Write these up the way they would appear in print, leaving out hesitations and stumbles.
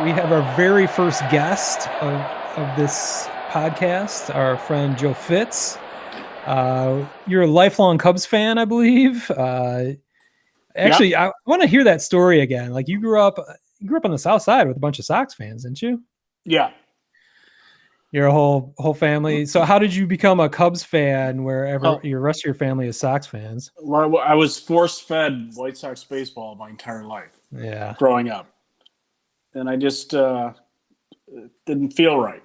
We have our very first guest of this podcast, our friend Joe Fitz. You're a lifelong Cubs fan, I believe. Yeah, Actually, I want to hear that story again. Like you grew up on the South Side with a bunch of Sox fans, didn't you? yeah. Your whole family. So how did you become a Cubs fan wherever Well, your rest of your family is Sox fans? I was force fed White Sox baseball my entire life Yeah. growing up, and I just didn't feel right.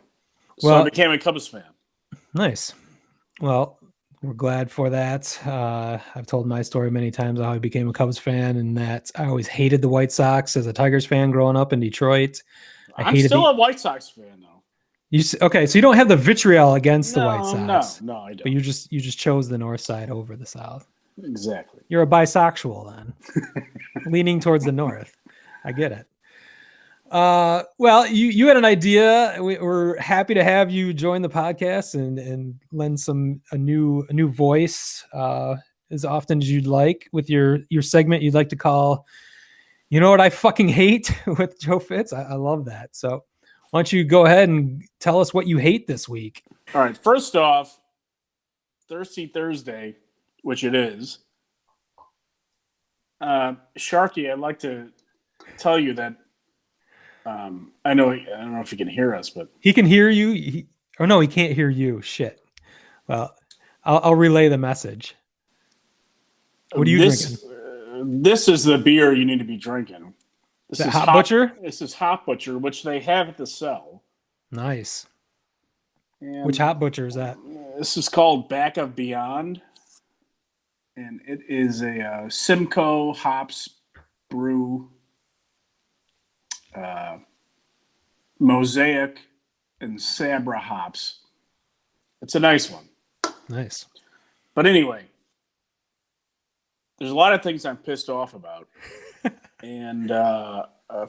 So I Well, became a Cubs fan. nice. Well, we're glad for that. I've told my story many times how I became a Cubs fan, and that I always hated the White Sox as a Tigers fan growing up in Detroit. I I'm hated still the a White Sox fan, though. okay. So you don't have the vitriol against the White No, no, Sox, no, I but don't. you just chose the North Side over the South. Exactly. You're a bisexual then, leaning towards the North. I get it. Well, you had an idea. We're happy to have you join the podcast and lend a new voice as often as you'd like with your segment you'd like to call. You know what I fucking hate with Joe Fitz. I love that. So why don't you go ahead and tell us what you hate this week? All right. First off, Thirsty Thursday, which it is. Sharky, I'd like to tell you that I don't know if you can hear us, but He can hear you. Or no, he can't hear you. Shit. Well, I'll relay the message. What are you drinking? this is the beer you need to be drinking. Is This that is Hot Butcher? This is Hot Butcher, which they have at the cell. Nice. Which And Hot Butcher is that? this is called Back of Beyond, and it is a Simcoe hops brew, uh, Mosaic, and Sabra hops. It's a nice one. Nice. But anyway, there's a lot of things I'm pissed off about. And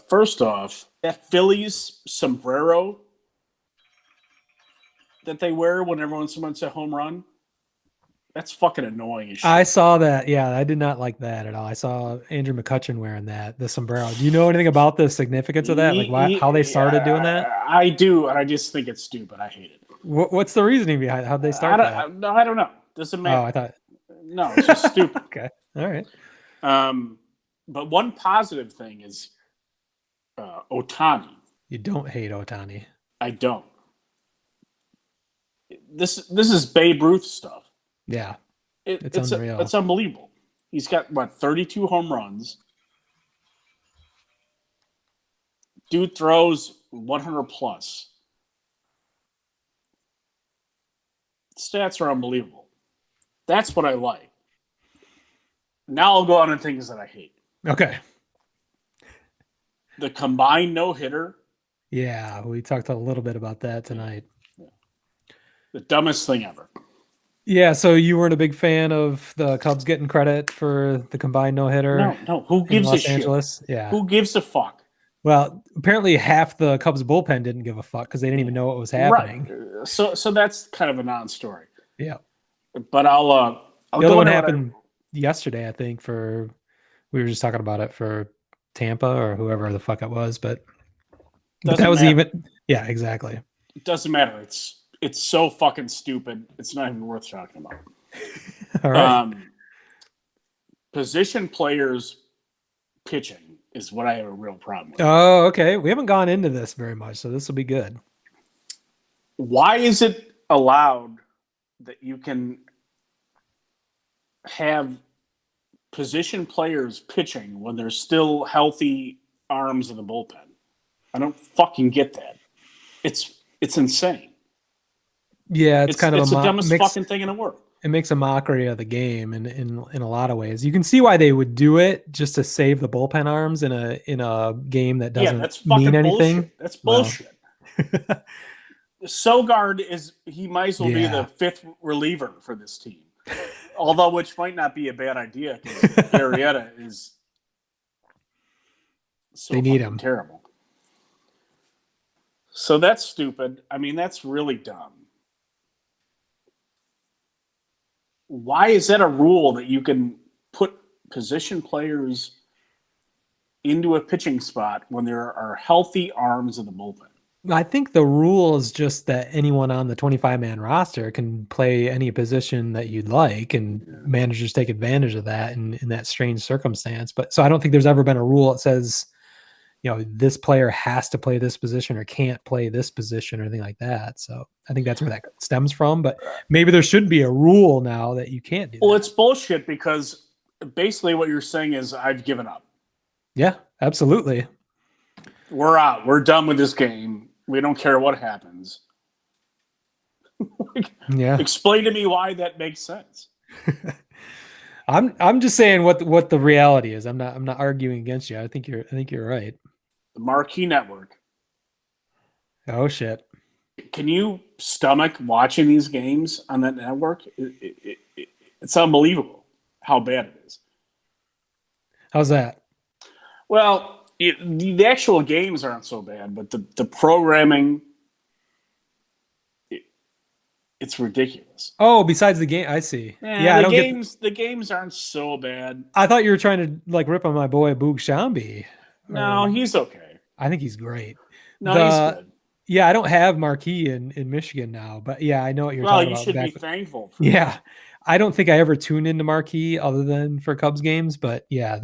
first off, that Phillies sombrero that they wear whenever someone's a home run, that's fucking annoying as shit. I saw that. Yeah, I did not like that at all. I saw Andrew McCutcheon wearing the sombrero. Do you know anything about the significance of that? Like how they started doing that? I do, and I just think it's stupid. I hate it. What's the reasoning behind how'd they start that? I don't know. Doesn't Oh, matter. I thought. No, it's just stupid. Okay. All right. But one positive thing is Otani. You don't hate Otani. I don't. This is Babe Ruth stuff. Yeah. It's unreal. It's unbelievable. He's got 32 home runs. Dude throws 100 plus. Stats are unbelievable. That's what I like. Now I'll go on to things that I hate. Okay. The combined no-hitter. Yeah, we talked a little bit about that tonight. The dumbest thing ever. Yeah, so you weren't a big fan of the Cubs getting credit for the combined no-hitter? No. Who gives Los a Angeles? shit? Yeah. Who gives a fuck? Well, apparently half the Cubs bullpen didn't give a fuck because they didn't even know what was happening. Right. So that's kind of a non-story. Yeah. But I'll the other one happened yesterday, I think, we were just talking about it for Tampa or whoever the fuck it was, but that was even, yeah, exactly. It doesn't matter. It's so fucking stupid. It's not even worth talking about. All right. Position players pitching is what I have a real problem with. Oh, okay. We haven't gone into this very much, so this will be good. Why is it allowed that you can have position players pitching when there's still healthy arms in the bullpen? I don't fucking get that. It's insane. Yeah, it's kind of the dumbest fucking thing in the world. It makes a mockery of the game in a lot of ways. You can see why they would do it just to save the bullpen arms in a game that doesn't mean anything. Bullshit. That's bullshit. Well. Sogard he might as well be the fifth reliever for this team. Although which might not be a bad idea because Arrieta is so they need him. Terrible. So that's stupid. I mean, that's really dumb. Why is that a rule that you can put position players into a pitching spot when there are healthy arms in the bullpen? I think the rule is just that anyone on the 25-man roster can play any position that you'd like, and managers take advantage of that in that strange circumstance. But so I don't think there's ever been a rule that says, this player has to play this position or can't play this position or anything like that. So I think that's where that stems from. But maybe there should be a rule now that you can't do that. Well, it's bullshit, because basically what you're saying is I've given up. Yeah, absolutely. We're out. We're done with this game. We don't care what happens. Yeah. Explain to me why that makes sense. I'm just saying what the reality is. I'm not arguing against you. I think you're right. The Marquee Network. Oh shit. Can you stomach watching these games on that network? It's unbelievable how bad it is. How's that? Well, the actual games aren't so bad, but the programming, it's ridiculous. Oh, besides the game, I see. Yeah, the games aren't so bad. I thought you were trying to rip on my boy Boog Shambi. No, he's okay. I think he's great. No, he's good. Yeah, I don't have Marquee in Michigan now, but yeah, I know what you're talking about. Well, you should be thankful. Yeah, I don't think I ever tuned into Marquee other than for Cubs games, but yeah,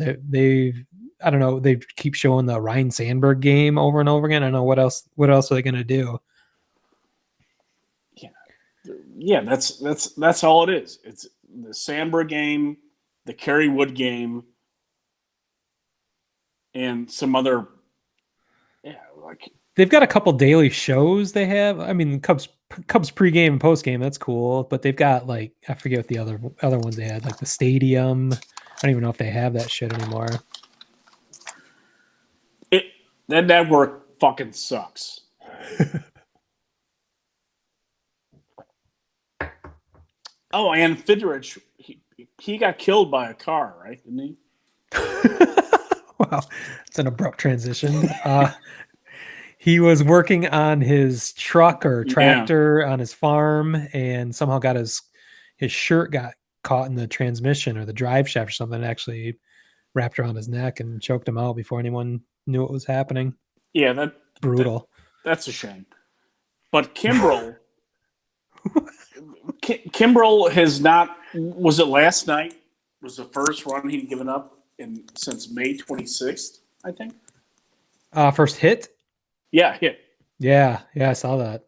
I don't know. They keep showing the Ryan Sandberg game over and over again. I don't know what else are they going to do? Yeah, that's all it is. It's the Sandberg game, the Kerry Wood game, and some other. Yeah, like they've got a couple daily shows. They have. I mean, Cubs pregame and postgame. That's cool, but they've got I forget what the other ones they had, like the Stadium. I don't even know if they have that shit anymore. That network fucking sucks. Oh, and Fidrich, he got killed by a car, right? Didn't he? Wow, it's an abrupt transition. He was working on his truck or tractor on his farm, and somehow got his shirt got caught in the transmission or the drive shaft or something. It actually wrapped around his neck and choked him out before anyone knew what was happening. Yeah, that's brutal. That's a shame. But Kimbrel, Kimbrel has not. Was it last night? Was the first run he'd given up since May 26th? I think. First hit. Yeah, hit. Yeah, I saw that.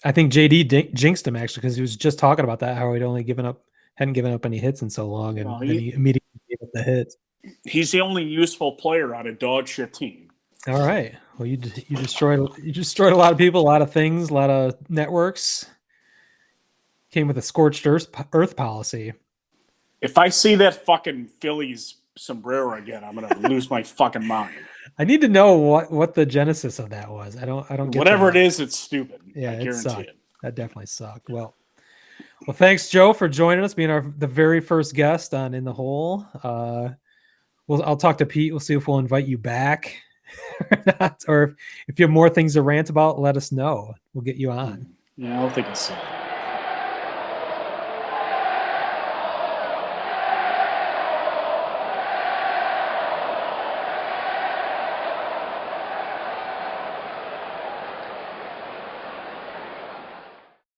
I think JD jinxed him actually, because he was just talking about that, how he'd hadn't given up any hits in so long, and then he immediately gave up the hits. He's the only useful player on a dog shit team. All right. Well, you destroyed a lot of people, a lot of things, a lot of networks. Came with a scorched earth policy. If I see that fucking Phillies sombrero again, I'm gonna lose my fucking mind. I need to know what the genesis of that was. I don't get whatever that. it is, it's stupid. Yeah, it sucked. That definitely sucked. Well, thanks, Joe, for joining us, being the very first guest on In the Hole. I'll talk to Pete. We'll see if we'll invite you back or not. Or if you have more things to rant about, let us know. We'll get you on. Yeah, I don't think it's so.